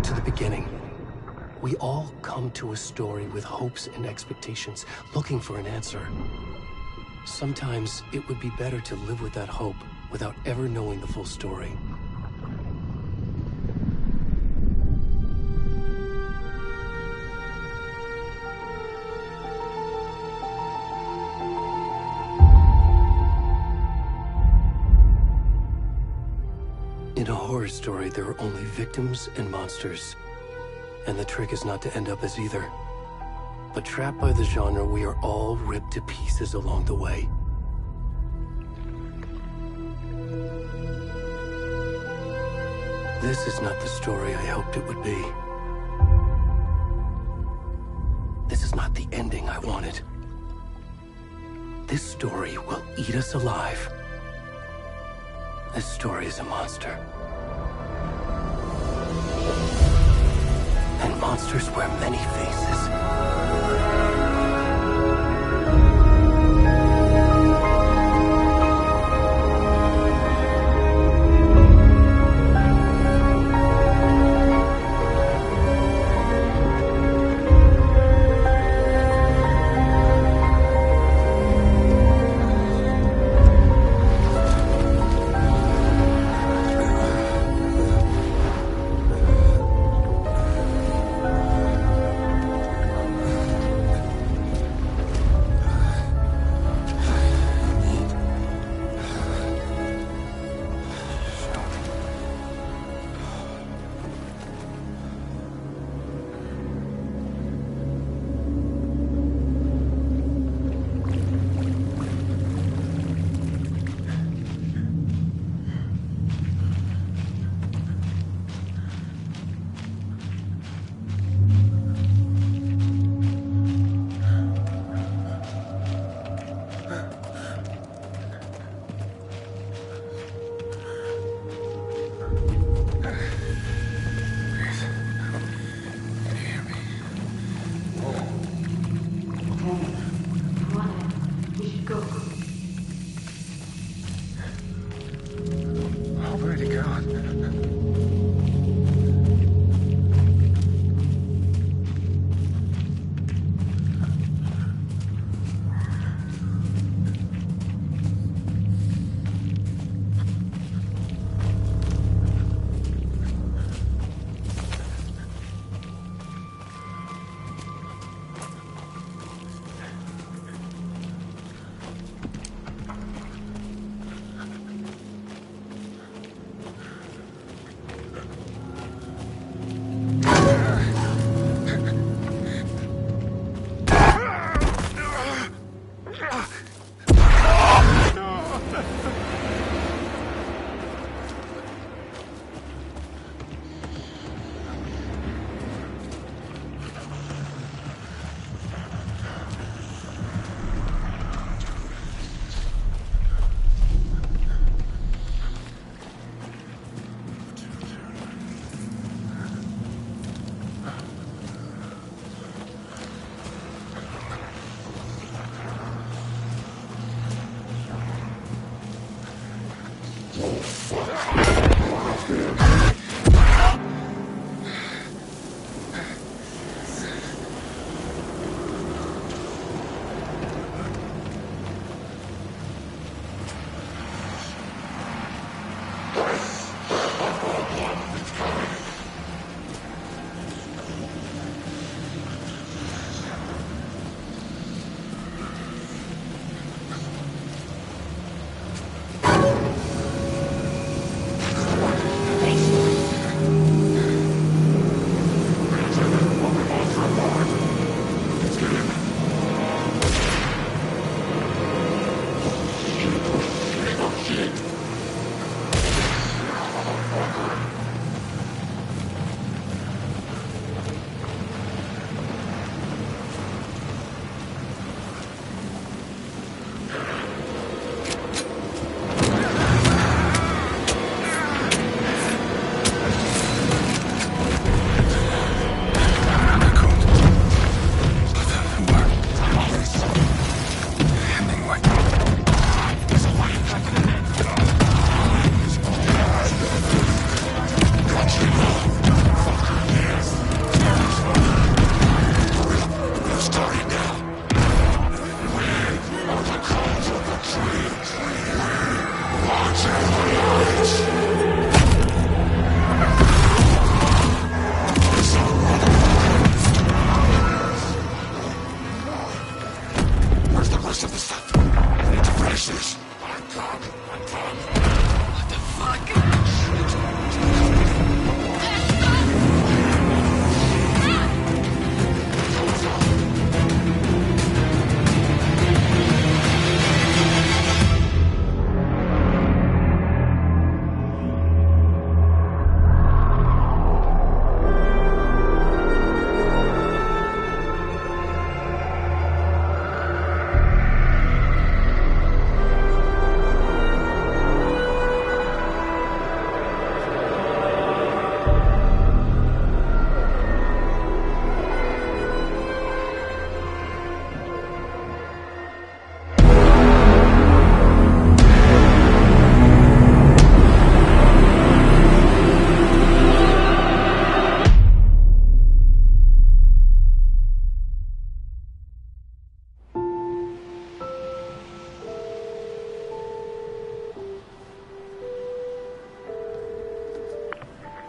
to the beginning. We all come to a story with hopes and expectations, looking for an answer. Sometimes it would be better to live with that hope without ever knowing the full story. In a horror story, there are only victims and monsters. And the trick is not to end up as either. But trapped by the genre, we are all ripped to pieces along the way. This is not the story I hoped it would be. This is not the ending I wanted. This story will eat us alive. This story is a monster. And monsters wear many faces.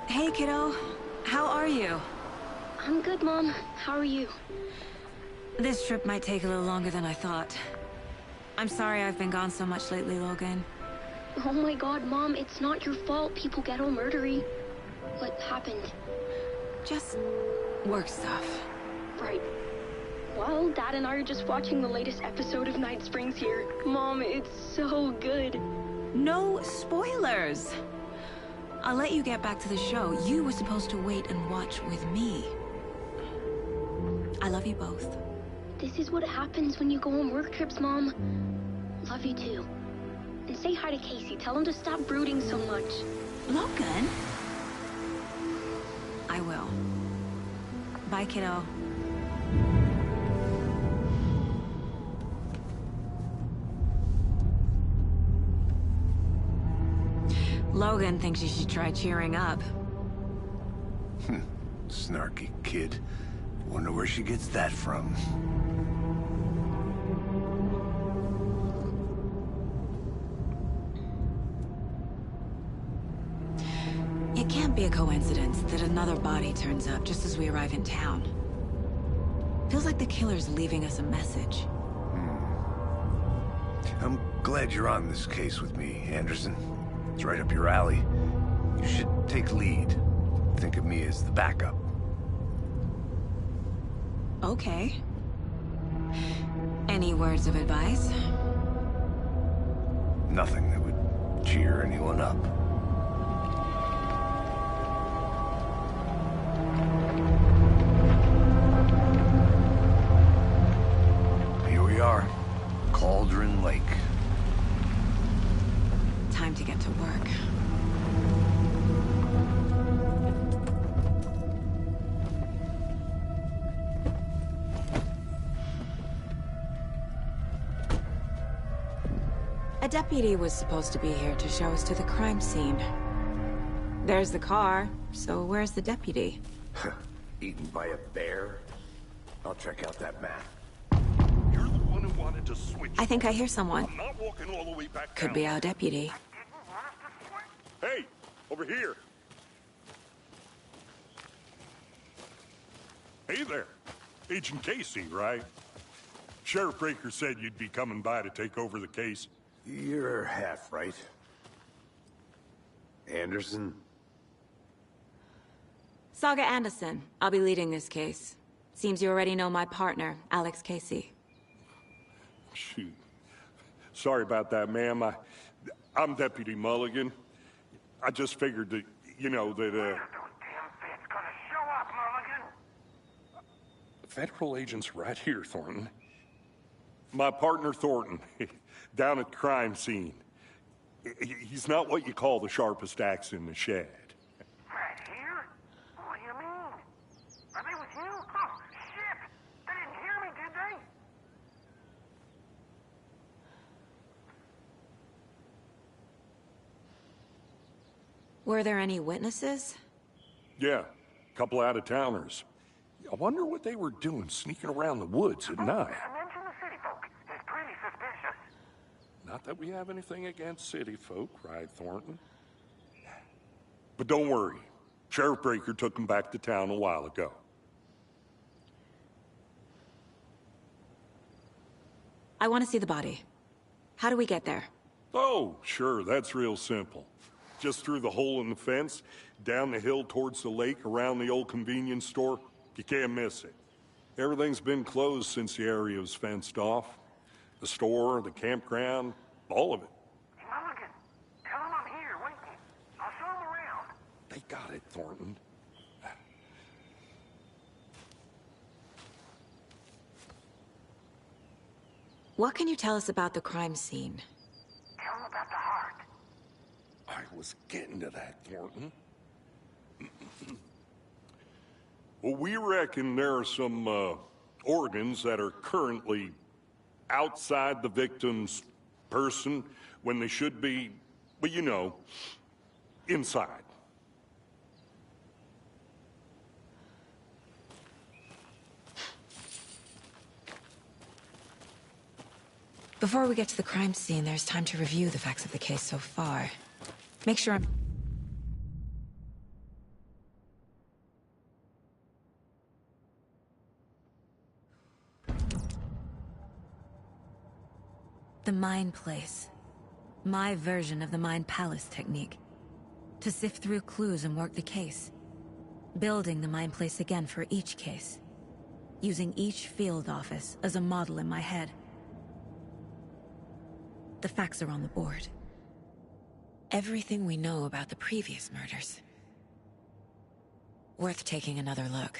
Hey, kiddo. How are you? I'm good, Mom. How are you? This trip might take a little longer than I thought. I'm sorry I've been gone so much lately, Logan. Oh my god, Mom, it's not your fault people get all murdery. What happened? Just work stuff. Right. Well, Dad and I are just watching the latest episode of Night Springs here. Mom, it's so good. No spoilers! I'll let you get back to the show. You were supposed to wait and watch with me. I love you both. This is what happens when you go on work trips, Mom. Love you too. And say hi to Casey. Tell him to stop brooding so much. Logan? I will. Bye, kiddo. Logan thinks you should try cheering up. Snarky kid. Wonder where she gets that from. It can't be a coincidence that another body turns up just as we arrive in town. Feels like the killer's leaving us a message. I'm glad you're on this case with me, Anderson. It's right up your alley. You should take lead. Think of me as the backup. Okay. Any words of advice? Nothing that would cheer anyone up. Here we are. Cauldron Lake. Time to get to work. A deputy was supposed to be here to show us to the crime scene. There's the car, so where's the deputy? Eaten by a bear? I'll check out that map. You're the one who wanted to switch. I think I hear someone. I'm not walking all the way back Could down. be our deputy. Hey, over here. Hey there. Agent Casey, right? Sheriff Breaker said you'd be coming by to take over the case. You're half right. Anderson? Saga Anderson. I'll be leading this case. Seems you already know my partner, Alex Casey. Shoot. Sorry about that, ma'am. I'm Deputy Mulligan. I just figured that, you know, that, Federal agent's right here, Thornton. My partner, Thornton, down at the crime scene. He's not what you call the sharpest axe in the shed. Right here? What do you mean? Are they with you? Oh, shit! They didn't hear me, did they? Were there any witnesses? Yeah, a couple out-of-towners. I wonder what they were doing sneaking around the woods at night. Mention the city folk. It's pretty suspicious. Not that we have anything against city folk, right, Thornton? But don't worry. Sheriff Breaker took them back to town a while ago. I want to see the body. How do we get there? Oh, sure, that's real simple. Just through the hole in the fence, down the hill towards the lake, around the old convenience store. You can't miss it. Everything's been closed since the area was fenced off. The store, the campground, all of it. Mulligan, tell them I'm here, waiting. I'll show them around. They got it, Thornton. What can you tell us about the crime scene? Tell them about the heart. I was getting to that, Thornton. Well, we reckon there are some organs that are currently outside the victim's person when they should be, well, you know, inside. Before we get to the crime scene, there's time to review the facts of the case so far. Make sure I'm... The Mind Place. My version of the Mind Palace technique. To sift through clues and work the case. Building the Mind Place again for each case. Using each field office as a model in my head. The facts are on the board. Everything we know about the previous murders. Worth taking another look.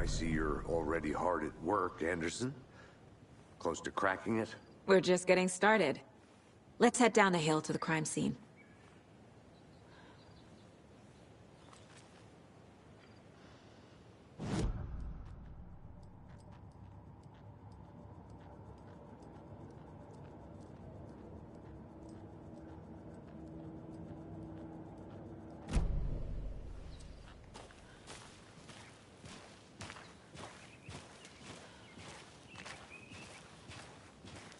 I see you're already hard at work, Anderson. Close to cracking it? We're just getting started. Let's head down the hill to the crime scene.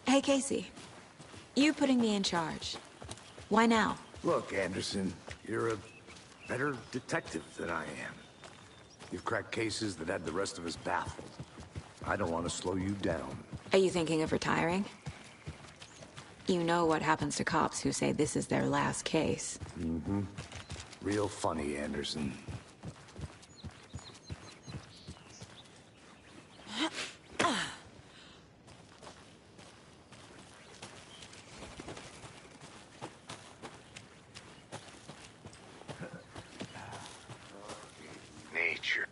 Hey, Casey. You putting me in charge. Why now? Look, Anderson, you're a better detective than I am. You've cracked cases that had the rest of us baffled. I don't want to slow you down. Are you thinking of retiring? You know what happens to cops who say this is their last case. Mm-hmm. Real funny, Anderson. Nature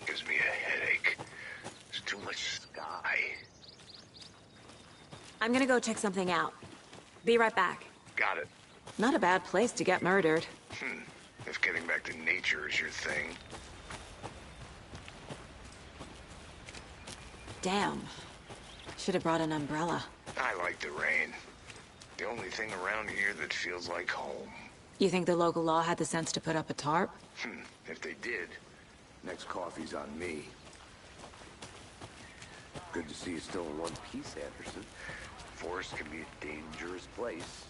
gives me a headache. There's too much sky. I'm gonna go check something out. Be right back. Got it. Not a bad place to get murdered. If getting back to nature is your thing. Damn. Should have brought an umbrella. I like the rain. The only thing around here that feels like home. You think the local law had the sense to put up a tarp? If they did, next coffee's on me. Good to see you still in one piece, Anderson. Forest can be a dangerous place.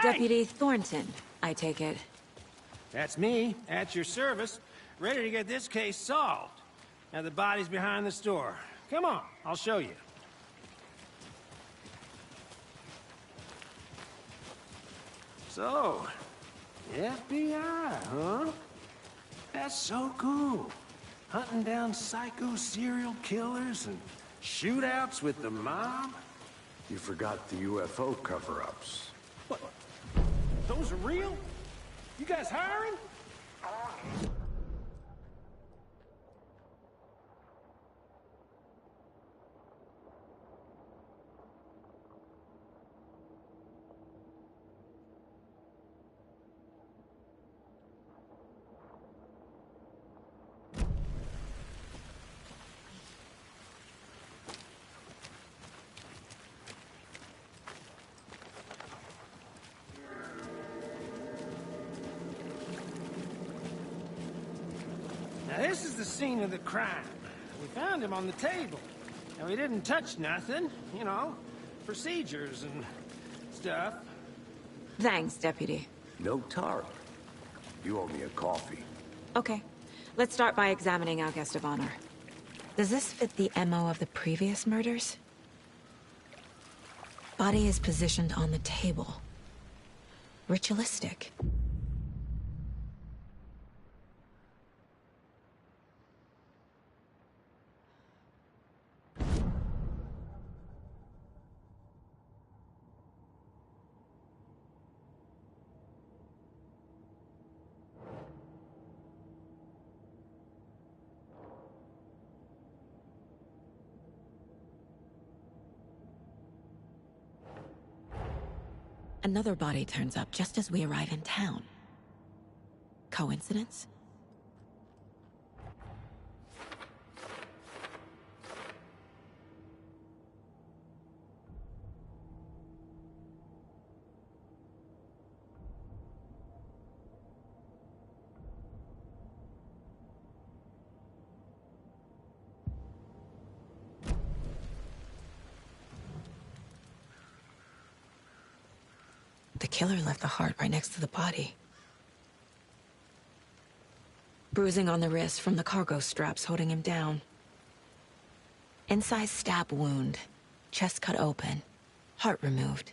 Deputy Thornton, I take it. That's me, at your service, ready to get this case solved. Now the body's behind the store. Come on, I'll show you. So, FBI, huh? That's so cool. Hunting down psycho serial killers and shootouts with the mob. You forgot the UFO cover-ups. What? Those are real? You guys hiring? Now this is the scene of the crime. We found him on the table. And we didn't touch nothing, you know, procedures and stuff. Thanks, Deputy. No tarp. You owe me a coffee. Okay. Let's start by examining our guest of honor. Does this fit the MO of the previous murders? Body is positioned on the table. Ritualistic. Another body turns up just as we arrive in town. Coincidence? The killer left the heart right next to the body. Bruising on the wrist from the cargo straps holding him down. Inside stab wound, chest cut open, heart removed.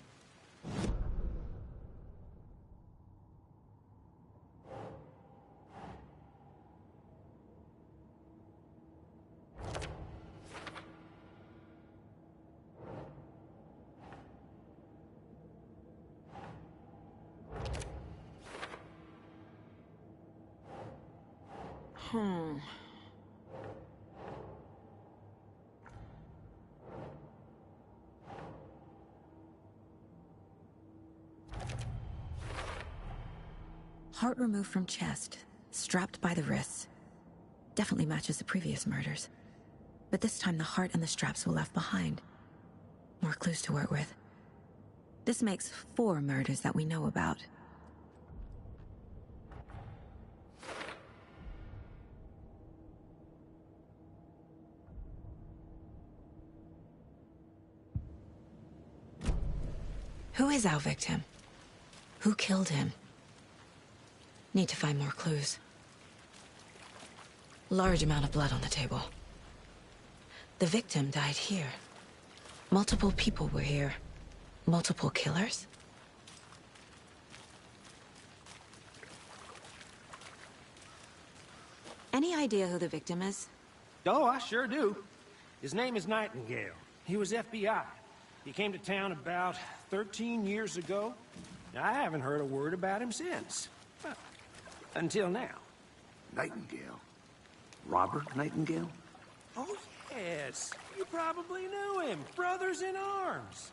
Heart removed from chest, strapped by the wrists. Definitely matches the previous murders. But this time the heart and the straps were left behind. More clues to work with. This makes 4 murders that we know about. Who is our victim? Who killed him? Need to find more clues. Large amount of blood on the table. The victim died here. Multiple people were here. Multiple killers? Any idea who the victim is? Oh, I sure do. His name is Nightingale. He was FBI. He came to town about 13 years ago. I haven't heard a word about him since. Until now. Nightingale? Robert Nightingale? Oh, yes. You probably knew him. Brothers in arms.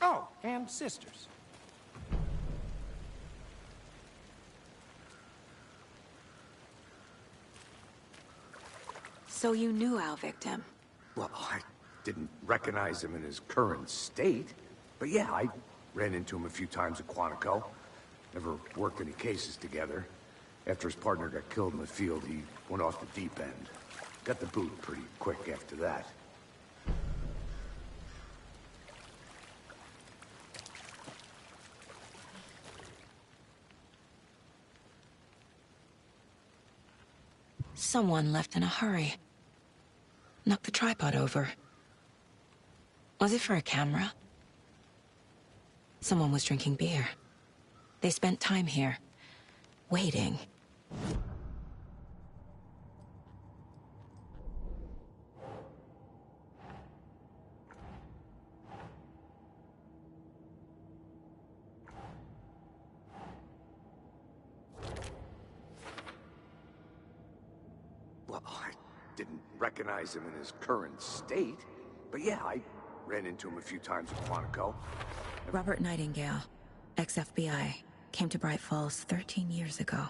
Oh, and sisters. So you knew our victim? Well, I didn't recognize him in his current state. But yeah, I ran into him a few times at Quantico. Never worked any cases together. After his partner got killed in the field, he went off the deep end. Got the boot pretty quick after that. Someone left in a hurry. Knocked the tripod over. Was it for a camera? Someone was drinking beer. They spent time here, waiting. Well, I didn't recognize him in his current state. But yeah, I ran into him a few times at Quantico. Robert Nightingale, ex-FBI, came to Bright Falls 13 years ago.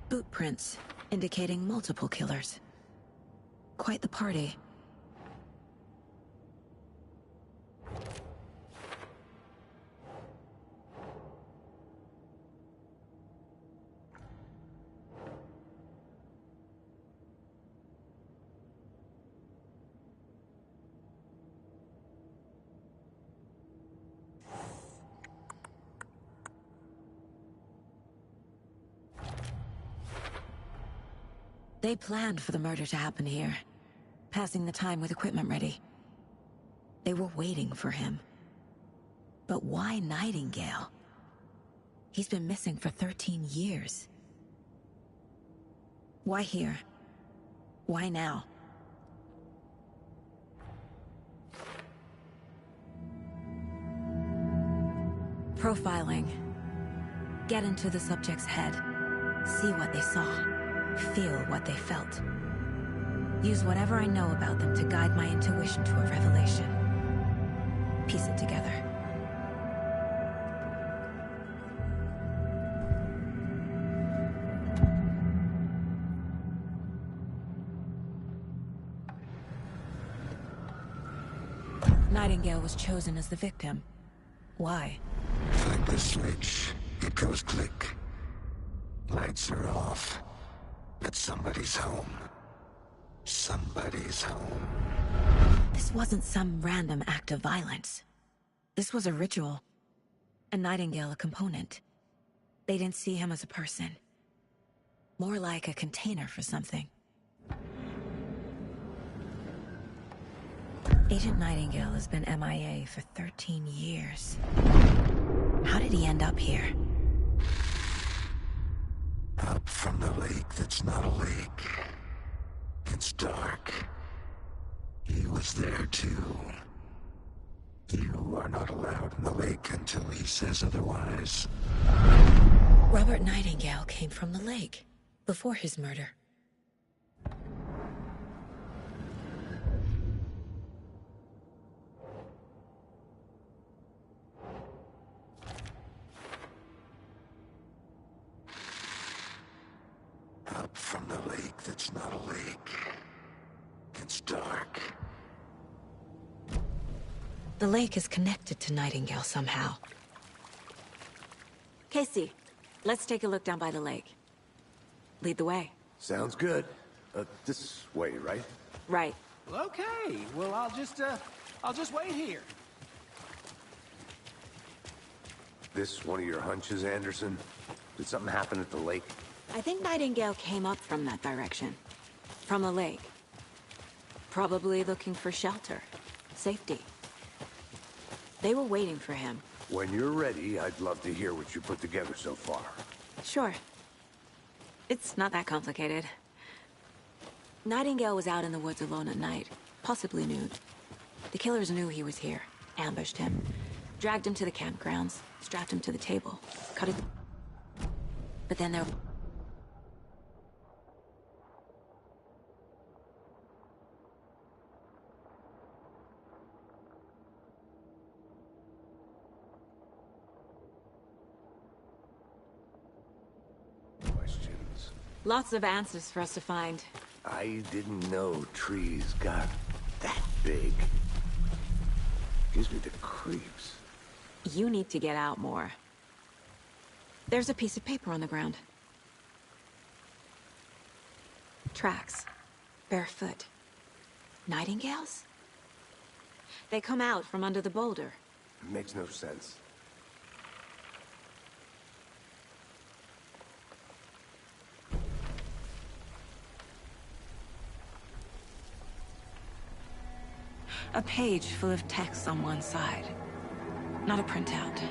Boot prints indicating multiple killers. Quite the party. They planned for the murder to happen here, passing the time with equipment ready. They were waiting for him. But why Nightingale? He's been missing for 13 years. Why here? Why now? Profiling. Get into the subject's head. See what they saw. Feel what they felt. Use whatever I know about them to guide my intuition to a revelation. Piece it together. Nightingale was chosen as the victim. Why? Find the switch. It goes click. Lights are off. But somebody's home. Somebody's home. This wasn't some random act of violence. This was a ritual. And Nightingale a component. They didn't see him as a person. More like a container for something. Agent Nightingale has been MIA for 13 years. How did he end up here? Up from the lake that's not a lake. It's dark. He was there too. You are not allowed in the lake until he says otherwise. Robert Nightingale came from the lake, before his murder. Up from the lake that's not a lake. It's dark. The lake is connected to Nightingale somehow. Casey, let's take a look down by the lake. Lead the way. Sounds good. This way, right? Right. Well, okay. Well, I'll just wait here. This one of your hunches, Anderson? Did something happen at the lake? I think Nightingale came up from that direction. From the lake. Probably looking for shelter. Safety. They were waiting for him. When you're ready, I'd love to hear what you put together so far. Sure. It's not that complicated. Nightingale was out in the woods alone at night, possibly nude. The killers knew he was here, ambushed him, dragged him to the campgrounds, strapped him to the table, cut it... But then there... Questions? Lots of answers for us to find. I didn't know trees got that big. Gives me the creeps. You need to get out more. There's a piece of paper on the ground. Tracks. Barefoot. Nightingales? They come out from under the boulder. Makes no sense. A page full of text on one side. Not a printout.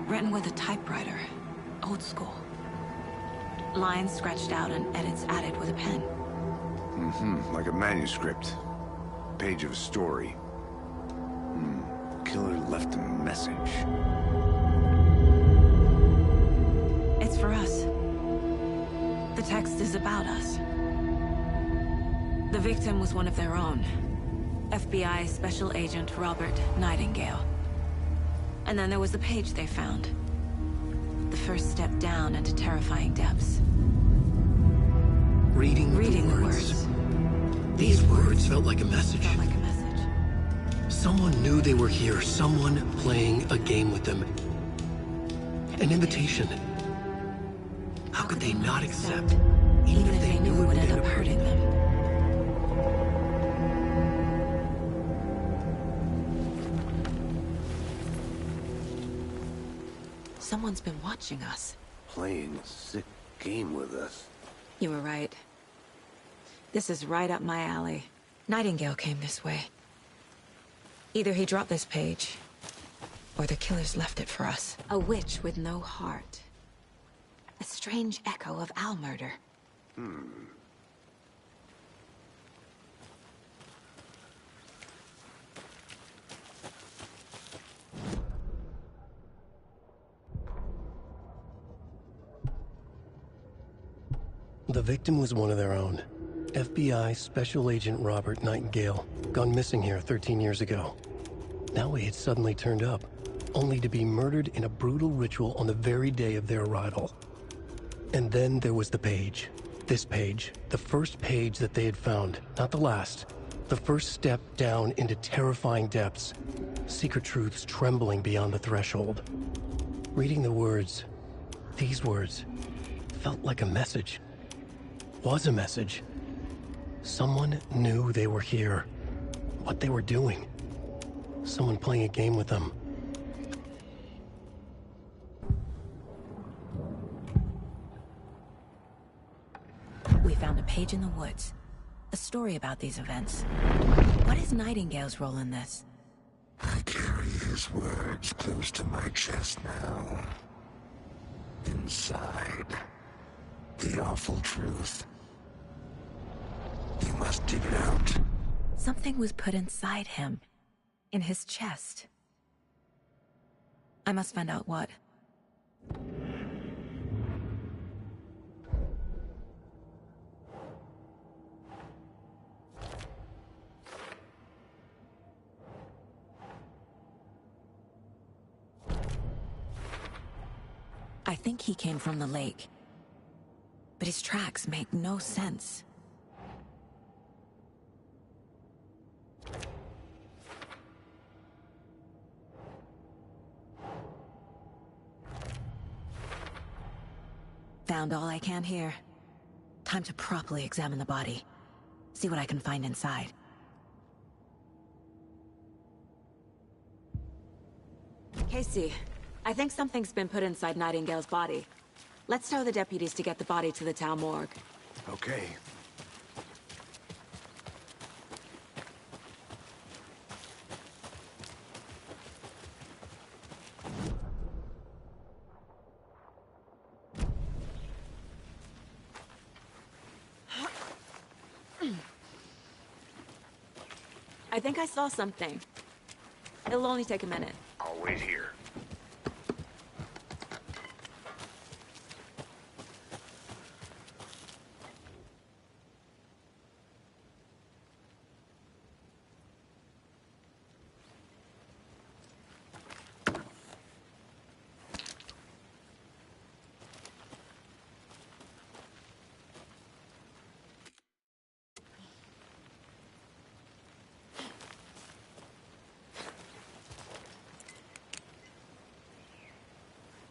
Written with a typewriter. Old school. Lines scratched out and edits added with a pen. Like a manuscript. Page of a story. The killer left a message. It's for us. The text is about us. The victim was one of their own. FBI Special Agent Robert Nightingale. And then there was the page they found. The first step down into terrifying depths. Reading the words. These words felt like a message. Felt like a message. Someone knew they were here. Someone playing a game with them. An invitation. How could they not accept? Even if they knew it would end up hurting them. Someone's been watching us. Playing a sick game with us. You were right. This is right up my alley. Nightingale came this way. Either he dropped this page, or the killers left it for us. A witch with no heart. A strange echo of Al murder. The victim was one of their own. FBI Special Agent Robert Nightingale, gone missing here 13 years ago. Now he had suddenly turned up, only to be murdered in a brutal ritual on the very day of their arrival. And then there was the page. This page, the first page that they had found, not the last. The first step down into terrifying depths. Secret truths trembling beyond the threshold. Reading the words, these words, felt like a message. Was a message. Someone knew they were here. What they were doing. Someone playing a game with them. We found a page in the woods. A story about these events. What is Nightingale's role in this? I carry his words close to my chest now. Inside, the awful truth. You must dig it out. Something was put inside him. In his chest. I must find out what. I think he came from the lake. But his tracks make no sense. Found all I can here. Time to properly examine the body. See what I can find inside. Casey, I think something's been put inside Nightingale's body. Let's tell the deputies to get the body to the town morgue. Okay. I think I saw something. It'll only take a minute. I'll wait here.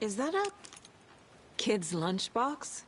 Is that a kid's lunchbox?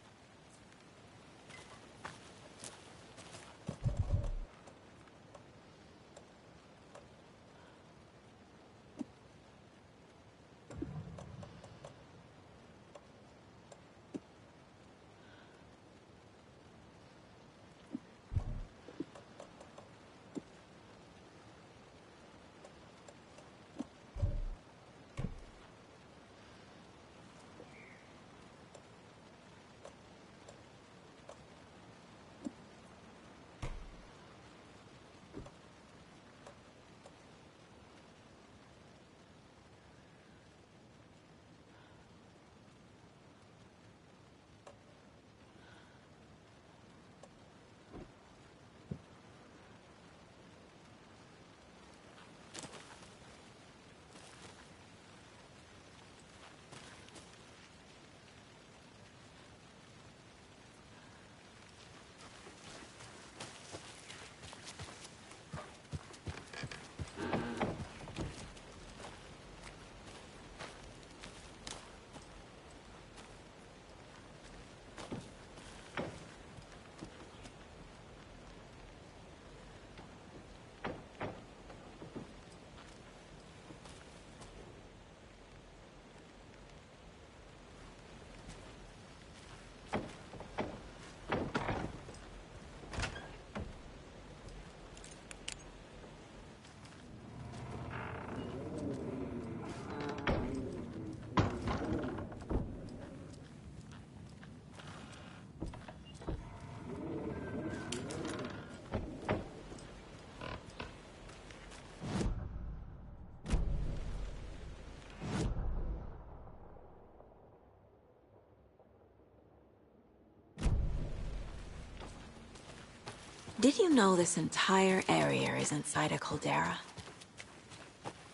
Did you know this entire area is inside a caldera?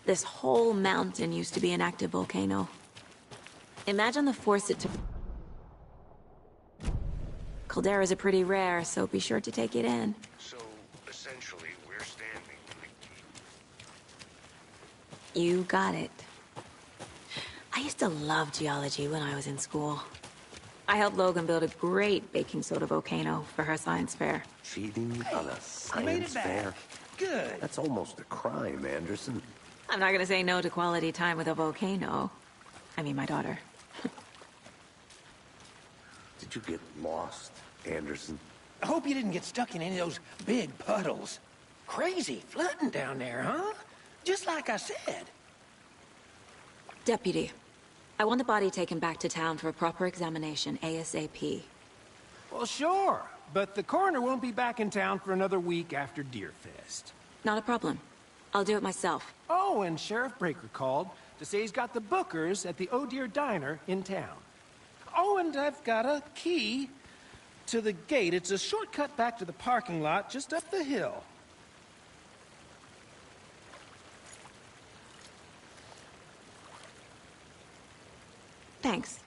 This whole mountain used to be an active volcano. Imagine the force it took. Calderas are pretty rare, so be sure to take it in. So, essentially, we're standing in the... You got it. I used to love geology when I was in school. I helped Logan build a great baking soda volcano for her science fair. Cheating on a made science it back. fair? Good. That's almost a crime, Anderson. I'm not gonna say no to quality time with a volcano. I mean, my daughter. Did you get lost, Anderson? I hope you didn't get stuck in any of those big puddles. Crazy flooding down there, huh? Just like I said. Deputy, I want the body taken back to town for a proper examination, ASAP. Well, sure. But the coroner won't be back in town for another week after Deerfest. Not a problem. I'll do it myself. Oh, and Sheriff Breaker called to say he's got the Bookers at the Oh Deer Diner in town. Oh, and I've got a key to the gate. It's a shortcut back to the parking lot just up the hill. Thanks.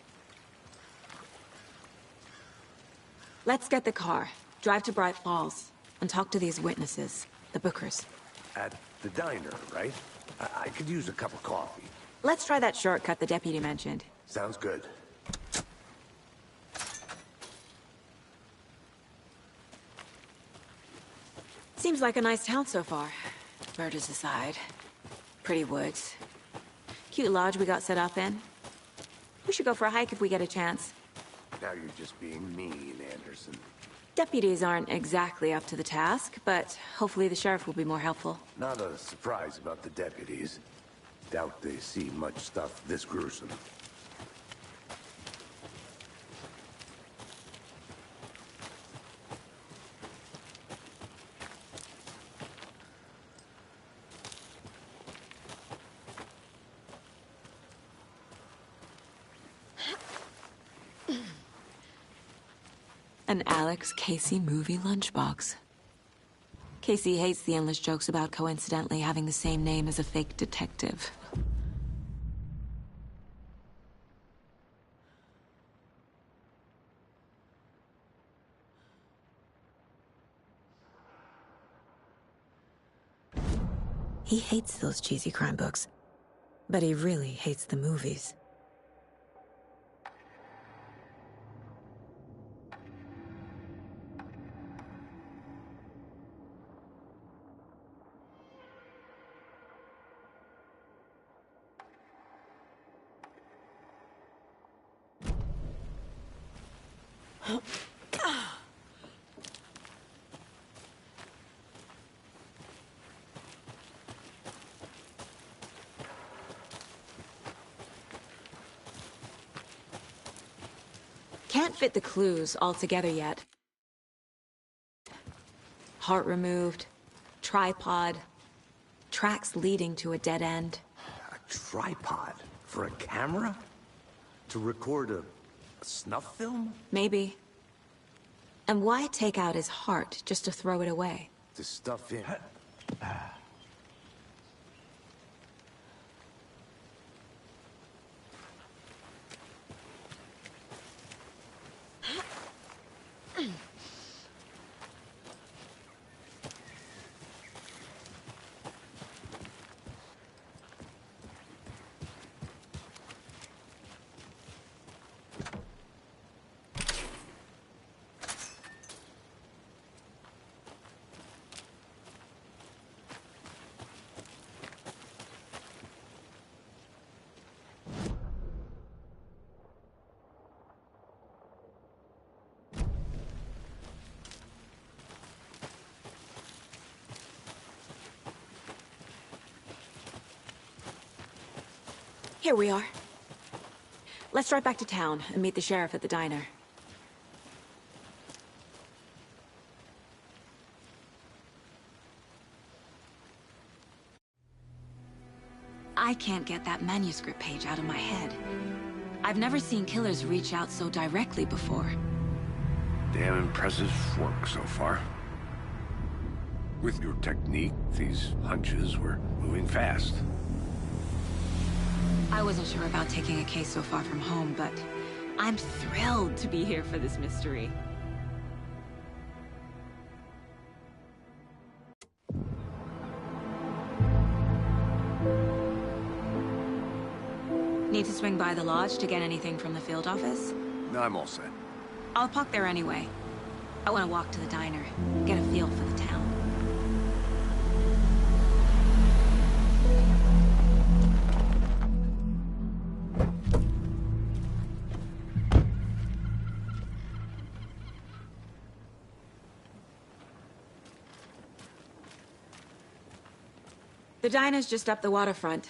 Let's get the car, drive to Bright Falls, and talk to these witnesses, the Bookers. At the diner, right? I could use a cup of coffee. Let's try that shortcut the deputy mentioned. Sounds good. Seems like a nice town so far. Murders aside. Pretty woods. Cute lodge we got set up in. We should go for a hike if we get a chance. Now you're just being mean, Anderson. Deputies aren't exactly up to the task, but hopefully the sheriff will be more helpful. Not a surprise about the deputies. Doubt they see much stuff this gruesome. An Alex Casey movie lunchbox. Casey hates the endless jokes about coincidentally having the same name as a fake detective. He hates those cheesy crime books, but he really hates the movies. Can't fit the clues all together yet. Heart removed, tripod, tracks leading to a dead end. A tripod? For a camera? To record a snuff film? Maybe. And why take out his heart just to throw it away? To stuff in. Here we are. Let's drive back to town and meet the sheriff at the diner. I can't get that manuscript page out of my head. I've never seen killers reach out so directly before. Damn impressive work so far. With your technique, these hunches were moving fast. I wasn't sure about taking a case so far from home, but I'm thrilled to be here for this mystery. Need to swing by the lodge to get anything from the field office? No, I'm all set. I'll park there anyway. I want to walk to the diner, get a feel for the town. The diner's just up the waterfront.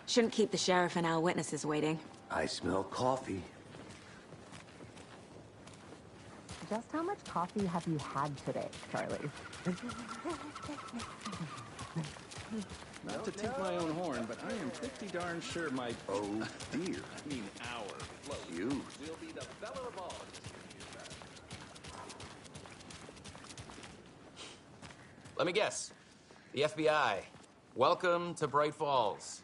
Shouldn't keep the sheriff and our witnesses waiting. I smell coffee. Just how much coffee have you had today, Charlie? Not to toot my own horn, but I am pretty darn sure my... Oh, dear. I mean, our float You. will be the belle of all. Let me guess. The FBI. Welcome to Bright Falls.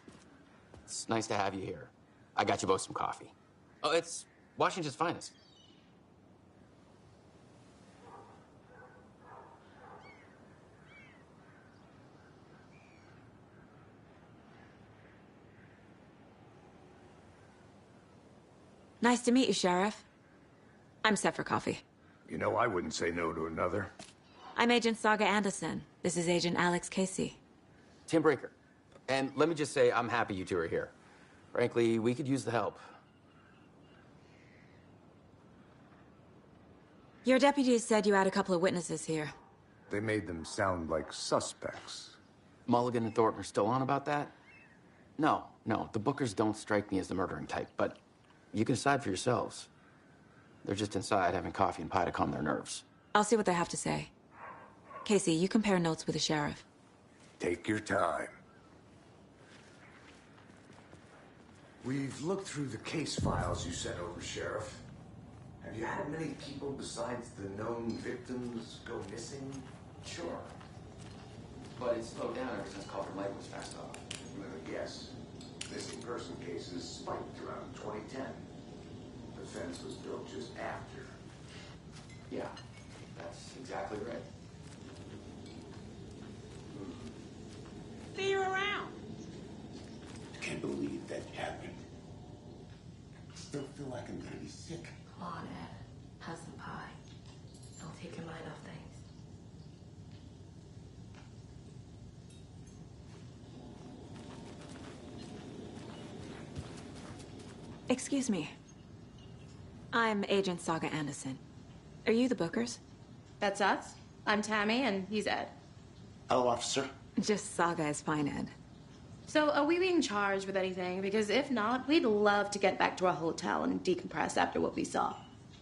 It's nice to have you here. I got you both some coffee. Oh, it's Washington's finest. Nice to meet you, Sheriff. I'm set for coffee. You know, I wouldn't say no to another. I'm Agent Saga Anderson. This is Agent Alex Casey. Tim Brinker. And let me just say, I'm happy you two are here. Frankly, we could use the help. Your deputies said you had a couple of witnesses here. They made them sound like suspects. Mulligan and Thornton are still on about that? No, the Bookers don't strike me as the murdering type, but you can decide for yourselves. They're just inside having coffee and pie to calm their nerves. I'll see what they have to say. Casey, you compare notes with the sheriff. Take your time. We've looked through the case files you sent over, Sheriff. Have you had many people besides the known victims go missing? Sure. But it's slowed down ever since Culver Lake was passed off. Yes. Missing person cases spiked around 2010. The fence was built just after. Yeah, that's exactly right. See you around. Can't believe that happened. Still feel like I'm gonna be sick. Come on, Ed. Have some pie. Don't take your mind off things. Excuse me. I'm Agent Saga Anderson. Are you the Bookers? That's us. I'm Tammy, and he's Ed. Hello, officer. Just Saga is fine, Ed. So, are we being charged with anything? Because if not, we'd love to get back to our hotel and decompress after what we saw.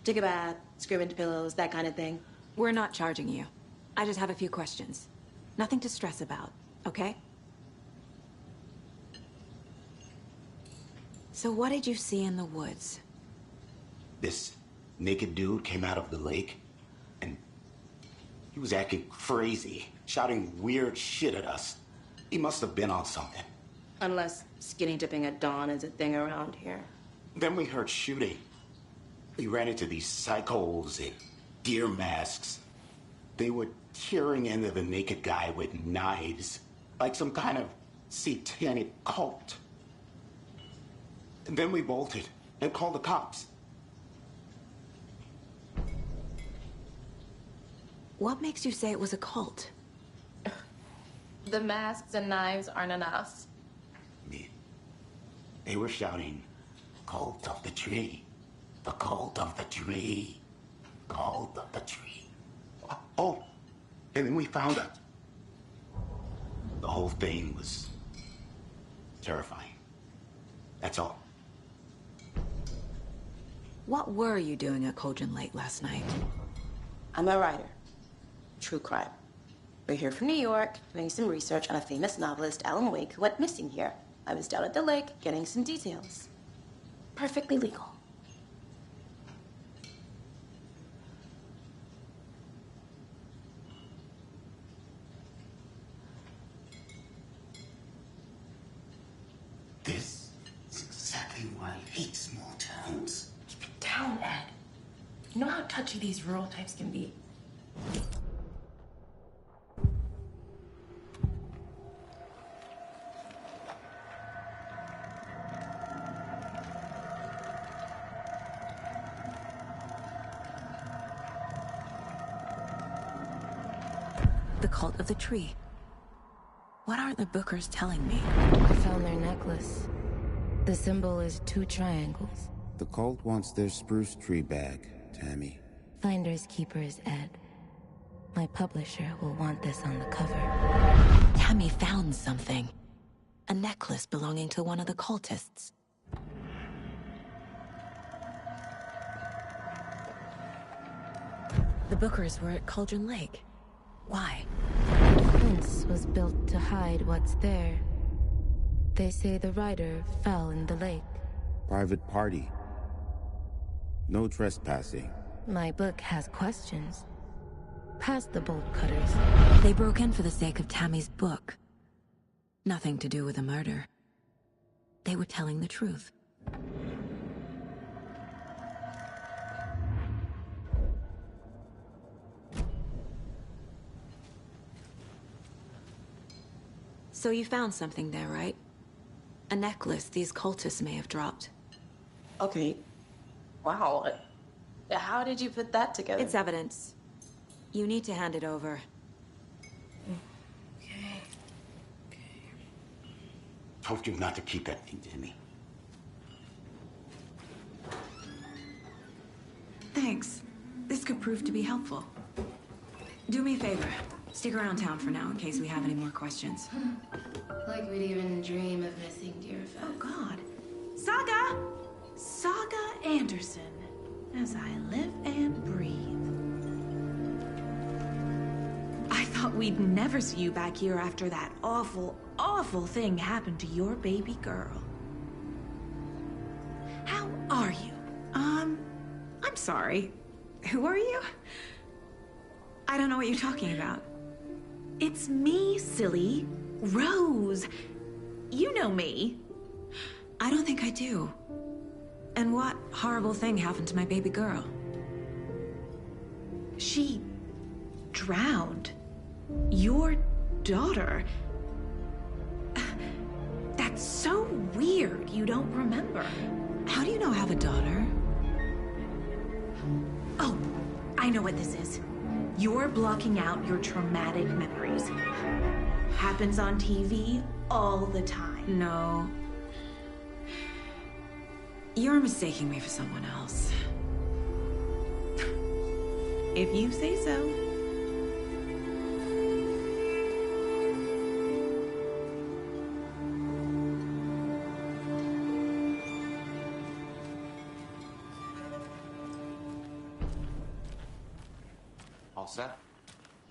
Take a bath, scream into pillows, that kind of thing. We're not charging you. I just have a few questions. Nothing to stress about, okay? So what did you see in the woods? This naked dude came out of the lake, and he was acting crazy, shouting weird shit at us. He must have been on something. Unless skinny dipping at dawn is a thing around here. Then we heard shooting. We ran into these psychos in deer masks. They were tearing into the naked guy with knives, like some kind of satanic cult. And then we bolted and called the cops. What makes you say it was a cult? The masks and knives aren't enough. They were shouting, "Cult of the tree, the cult of the tree, cult of the tree." Oh, and then we found out. The whole thing was terrifying. That's all. What were you doing at Cauldron Lake last night? I'm a writer. True crime. We're here from New York, doing some research on a famous novelist, Alan Wake, who went missing here. I was down at the lake, getting some details. Perfectly legal. how touchy these rural types can be. The cult of the tree. What are the Bookers telling me? I found their necklace. The symbol is 2 triangles. The cult wants their spruce tree back, Tammy. Finders keepers, Ed. My publisher will want this on the cover. Tammy found something. A necklace belonging to one of the cultists. The Bookers were at Cauldron Lake. Why? The fence was built to hide what's there. They say the rider fell in the lake. Private party. No trespassing. My book has questions. Past the bolt cutters. They broke in for the sake of Tammy's book. Nothing to do with a murder. They were telling the truth. So you found something there, right? A necklace these cultists may have dropped. Okay. Wow. How did you put that together? It's evidence. You need to hand it over. Told you not to keep that thing, Timmy. Thanks. This could prove to be helpful. Do me a favor. Stick around town for now in case we have any more questions. Like we'd even dream of missing Deerfest. Oh, God. Saga! Saga Anderson. As I live and breathe. I thought we'd never see you back here after that awful, awful thing happened to your baby girl. How are you? I'm sorry. Who are you? I don't know what you're talking about. It's me, silly. Rose. You know me. I don't think I do. And what horrible thing happened to my baby girl? She drowned. Your daughter. That's so weird you don't remember. How do you know I have a daughter? Oh, I know what this is. You're blocking out your traumatic memories. Happens on TV all the time. No. You're mistaking me for someone else. If you say so. All set?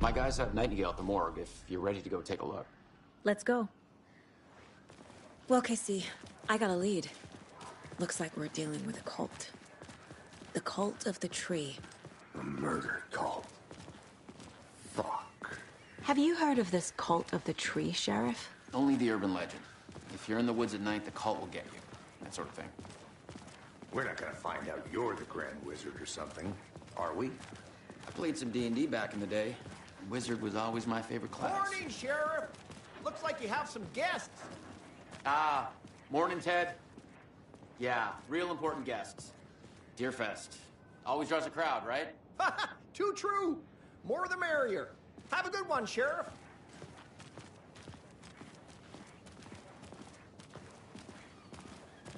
My guys have Nightingale at the morgue if you're ready to go take a look. Let's go. Well, Casey, I got a lead. Looks like we're dealing with a cult. The cult of the tree. A murder cult. Fuck. Have you heard of this cult of the tree, Sheriff? Only the urban legend. If you're in the woods at night, the cult will get you. That sort of thing. We're not gonna find out you're the Grand Wizard or something, are we? I played some D&D back in the day. Wizard was always my favorite class. Morning, Sheriff. Looks like you have some guests. Ah, morning, Ted. Yeah, real important guests. Deerfest. Always draws a crowd, right? Too true. More the merrier. Have a good one, Sheriff.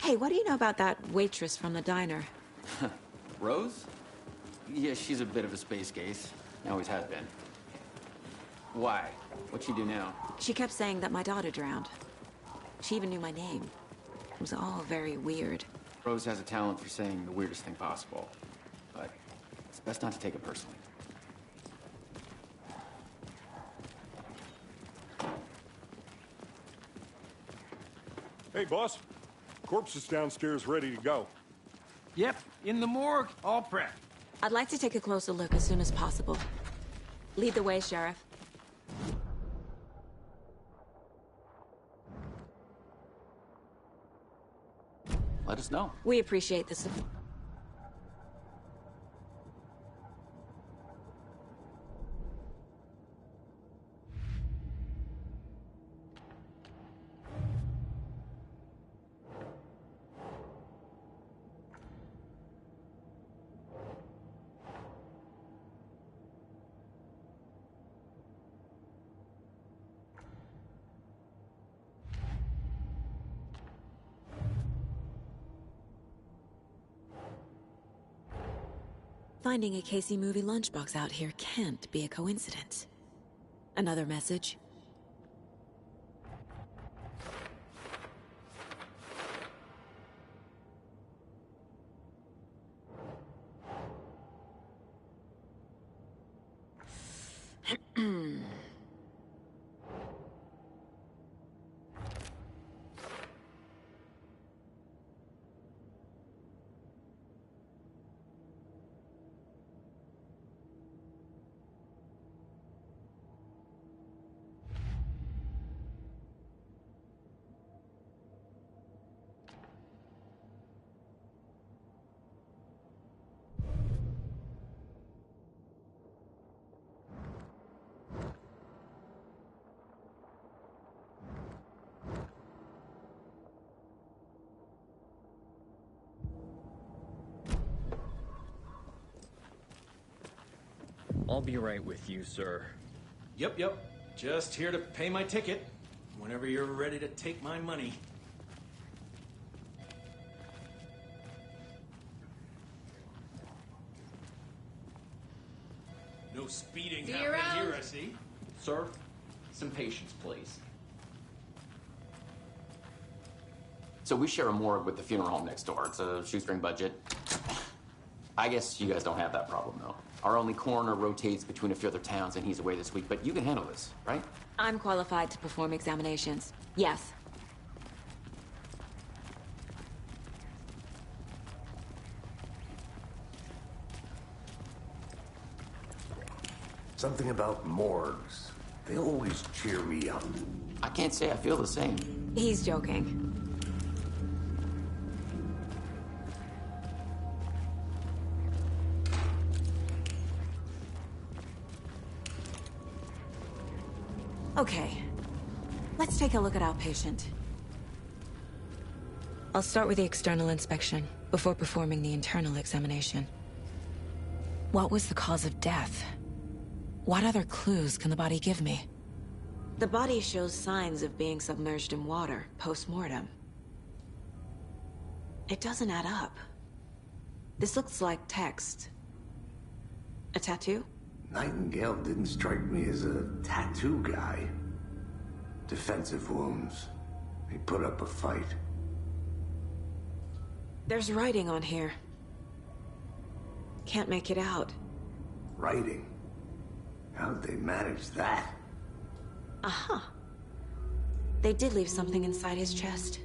Hey, what do you know about that waitress from the diner? Rose? Yeah, she's a bit of a space case. Always has been. Why? What'd she do now? She kept saying that my daughter drowned. She even knew my name. It was all very weird. Rose has a talent for saying the weirdest thing possible. But it's best not to take it personally. Hey, boss. Corpse is downstairs ready to go. Yep, in the morgue, all prepped. I'd like to take a closer look as soon as possible. Lead the way, Sheriff. Let us know. We appreciate the support. Finding a Casey movie lunchbox out here can't be a coincidence. Another message? I'll be right with you, sir. Yep. Just here to pay my ticket. Whenever you're ready to take my money. No speeding happening here, I see. Sir, some patience, please. So we share a morgue with the funeral home next door. It's a shoestring budget. I guess you guys don't have that problem, though. Our only coroner rotates between a few other towns, and he's away this week, but you can handle this, right? I'm qualified to perform examinations. Yes. Something about morgues. They always cheer me up. I can't say I feel the same. He's joking. Okay, let's take a look at our patient. I'll start with the external inspection before performing the internal examination. What was the cause of death? What other clues can the body give me? The body shows signs of being submerged in water post-mortem. It doesn't add up. This looks like text. A tattoo? Nightingale didn't strike me as a tattoo guy. Defensive wounds. He put up a fight. There's writing on here. Can't make it out. Writing? How'd they manage that? Uh-huh. They did leave something inside his chest.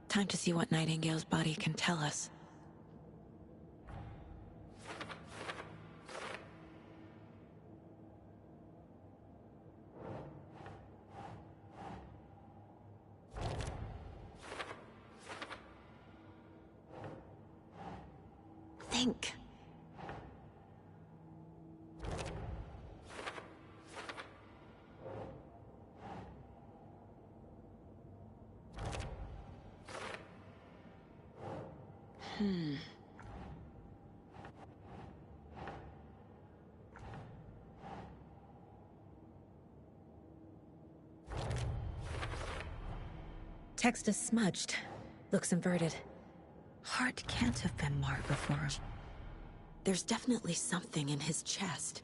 Time to see what Nightingale's body can tell us. Think. Text is smudged. Looks inverted. Heart can't have been marked before. There's definitely something in his chest.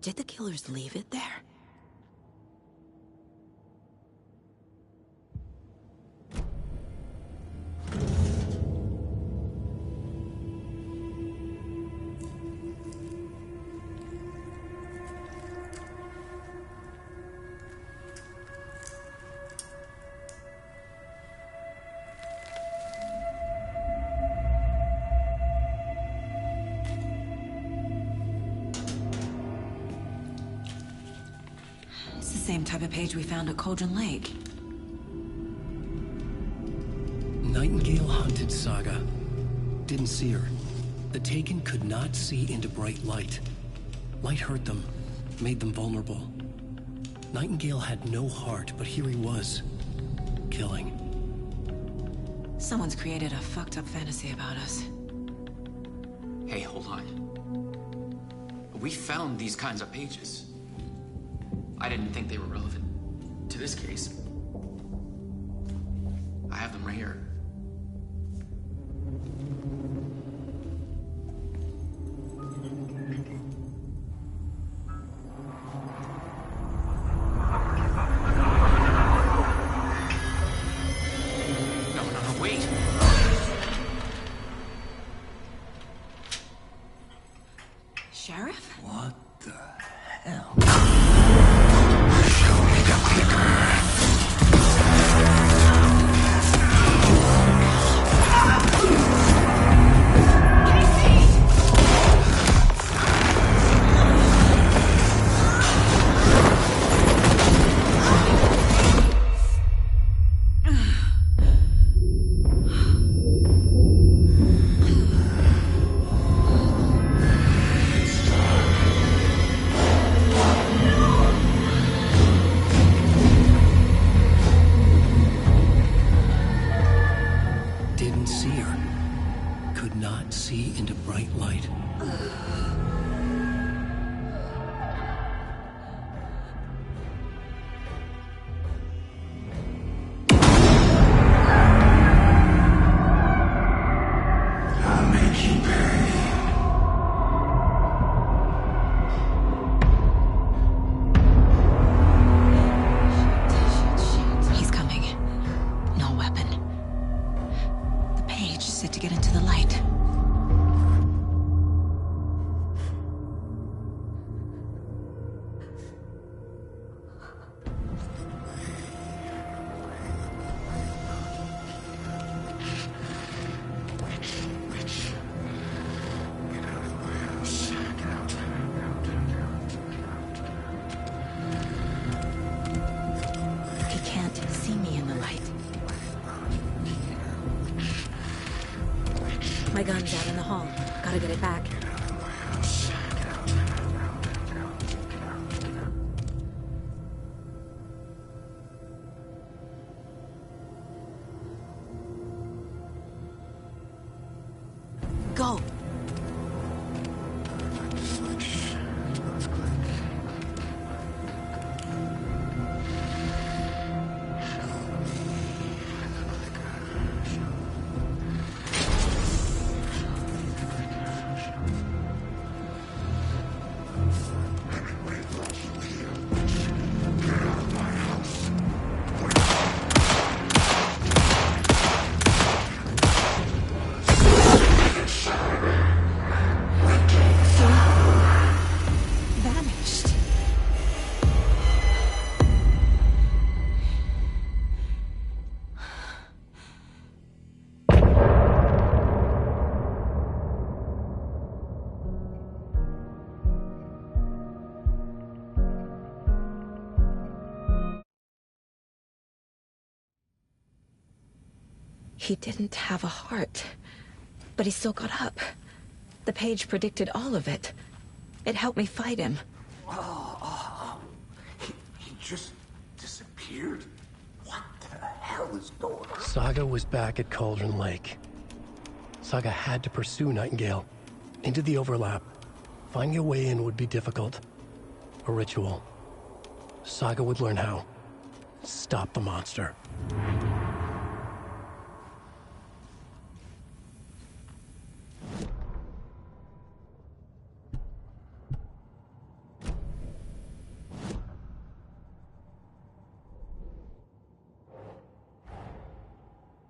Did the killers leave it there? Same type of page we found at Cauldron Lake. Nightingale hunted Saga. Didn't see her. The Taken could not see into bright light. Light hurt them, made them vulnerable. Nightingale had no heart, but here he was, killing. Someone's created a fucked up fantasy about us. Hey, hold on. We found these kinds of pages. I didn't think they were relevant to this case. I have them right here. No, wait. Sheriff? What the hell? Show me the clicker. Didn't see her. Could not see into bright light. I'll make you pay. He's coming. No weapon. The page set to get into the light. He can't see me in the light. My gun's out in the hall. Gotta get it back. Go! Vanished. He didn't have a heart, but he still got up. The page predicted all of it. It helped me fight him. He just disappeared? What the hell is going on? Saga was back at Cauldron Lake. Saga had to pursue Nightingale. Into the overlap. Finding a way in would be difficult. A ritual. Saga would learn how. Stop the monster.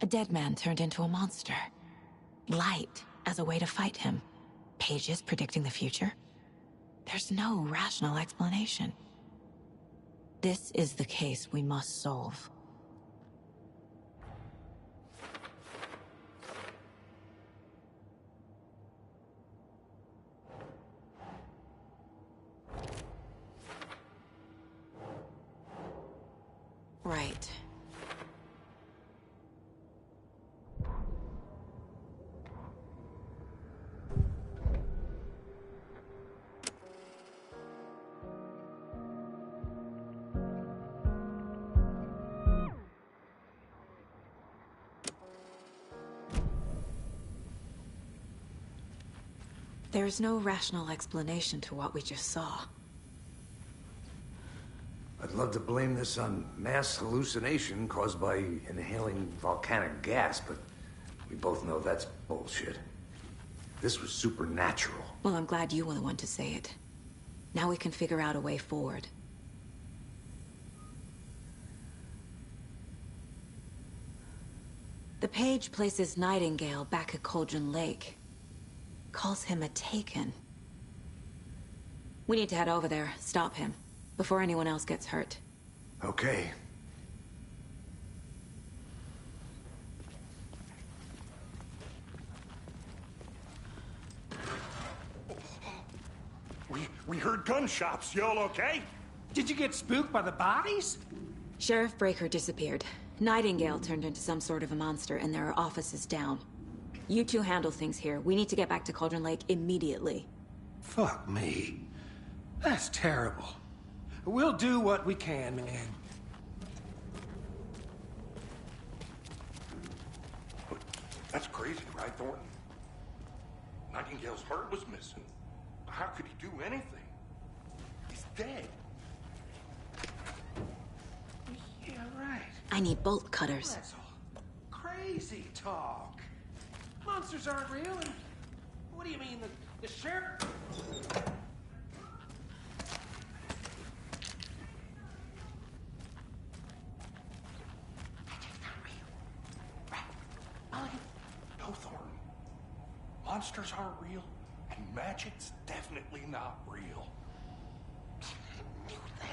A dead man turned into a monster. Light as a way to fight him. Pages predicting the future. There's no rational explanation. This is the case we must solve. Right. There is no rational explanation to what we just saw. I'd love to blame this on mass hallucination caused by inhaling volcanic gas, but we both know that's bullshit. This was supernatural. Well, I'm glad you were the one to say it. Now we can figure out a way forward. The page places Nightingale back at Cauldron Lake. Calls him a Taken. We need to head over there, stop him, before anyone else gets hurt. Okay. We heard gunshots. Y'all okay? Did you get spooked by the bodies? Sheriff Breaker disappeared. Nightingale turned into some sort of a monster, and there are offices down. You two handle things here. We need to get back to Cauldron Lake immediately. Fuck me. That's terrible. We'll do what we can, man. That's crazy, right, Thornton? Nightingale's heart was missing. How could he do anything? He's dead. Yeah, right. I need bolt cutters. That's all crazy talk. Monsters aren't real, and what do you mean, the sheriff? No, Thornton. Monsters aren't real, and magic's definitely not real. Knew that.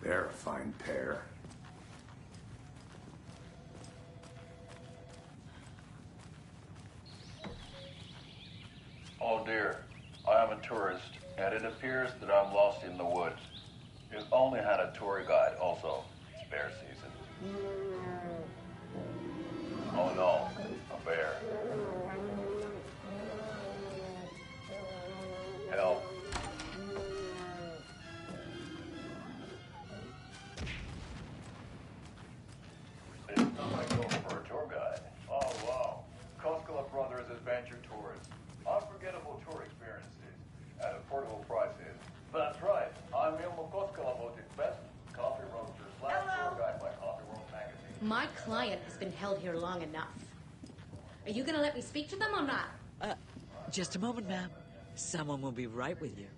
They're a fine pair. Oh dear, I am a tourist, and it appears that I'm lost in the woods. You only had a tour guide, also. It's bear season. Oh no, a bear. Help. It's not like going for a tour guide. Oh wow. Koskela Brothers Adventure Tours. Unforgettable tour experiences at affordable prices. That's right. I'm Ilmo Koskela Botic's best coffee roaster / tour guide by Coffee World magazine. My client has been held here long enough. Are you gonna let me speak to them or not? Just a moment, ma'am. Someone will be right with you.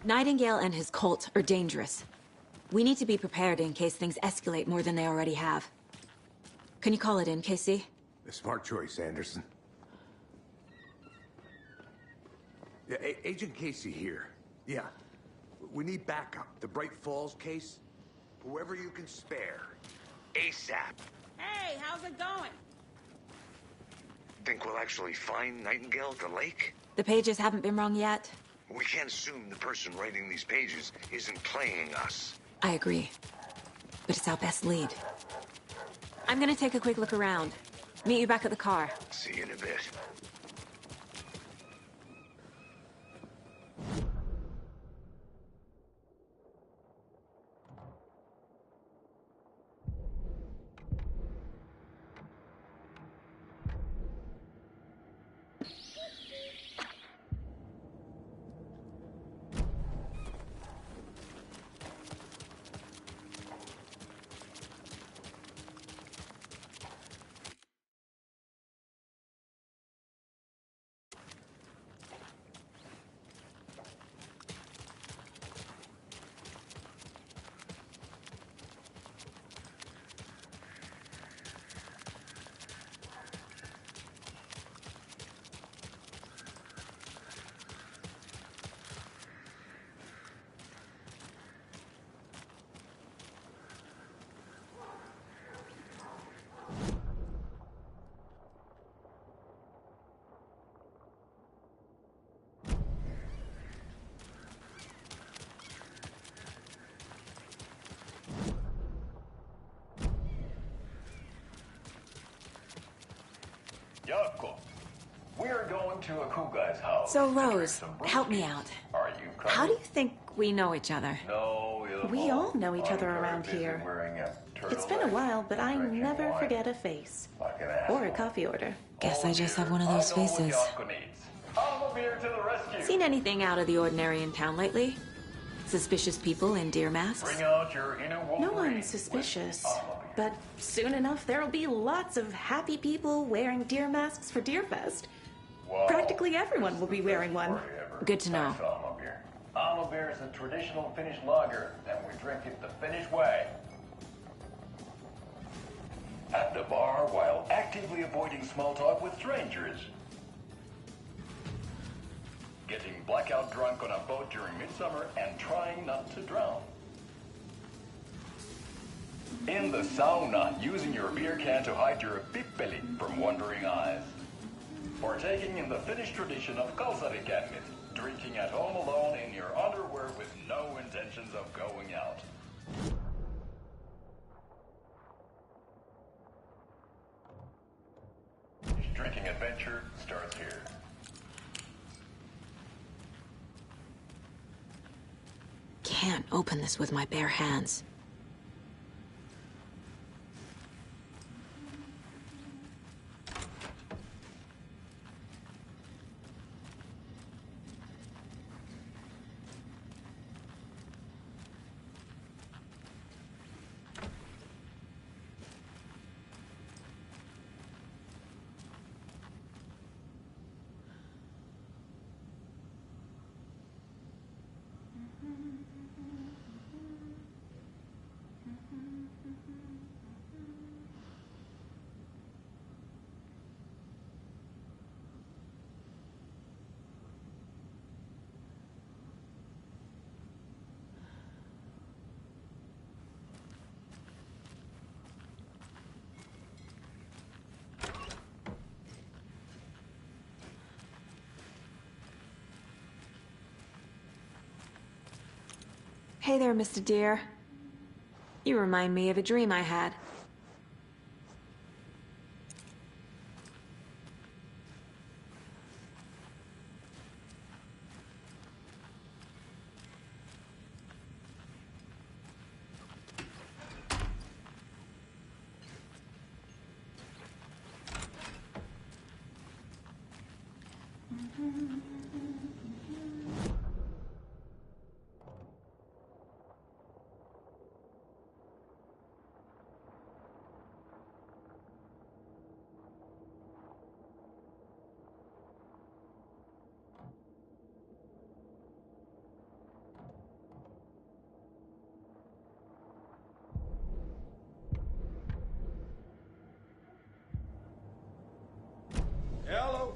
Nightingale and his cult are dangerous. We need to be prepared in case things escalate more than they already have. Can you call it in, Casey? A smart choice, Anderson. Yeah, Agent Casey here. Yeah. We need backup. The Bright Falls case? Whoever you can spare. ASAP. Hey, how's it going? Think we'll actually find Nightingale at the lake? The pages haven't been rung yet. We can't assume the person writing these pages isn't playing us. I agree. But it's our best lead. I'm gonna take a quick look around. Meet you back at the car. See you in a bit. Yako. We're going to a cool guy's house. So, Rose, help me out. Are you coming? How do you think we know each other? No, We all know each other around here. It's been a while, but I never forget a face. Or a coffee order. Guess I just have one of those faces. Seen anything out of the ordinary in town lately? Suspicious people in deer masks? Bring out your inner No one's suspicious. But soon enough, there'll be lots of happy people wearing deer masks for Deerfest. Practically everyone will be wearing one. Good to know. Alma beer is a traditional Finnish lager, and we drink it the Finnish way. At the bar while actively avoiding small talk with strangers. Getting blackout drunk on a boat during midsummer and trying not to drown. In the sauna, using your beer can to hide your pippeli from wondering eyes. Partaking in the Finnish tradition of kalsarikännit, drinking at home alone in your underwear with no intentions of going out. Drinking adventure starts here. Can't open this with my bare hands. Hey there, Mr. Deer. You remind me of a dream I had. Hello.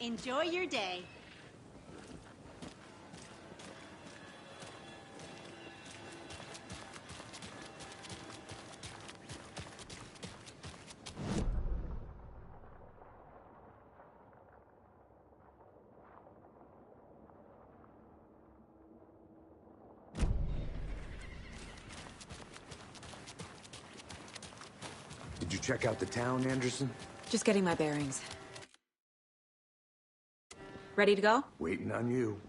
Enjoy your day. Did you check out the town, Anderson? Just getting my bearings. Ready to go? Waiting on you.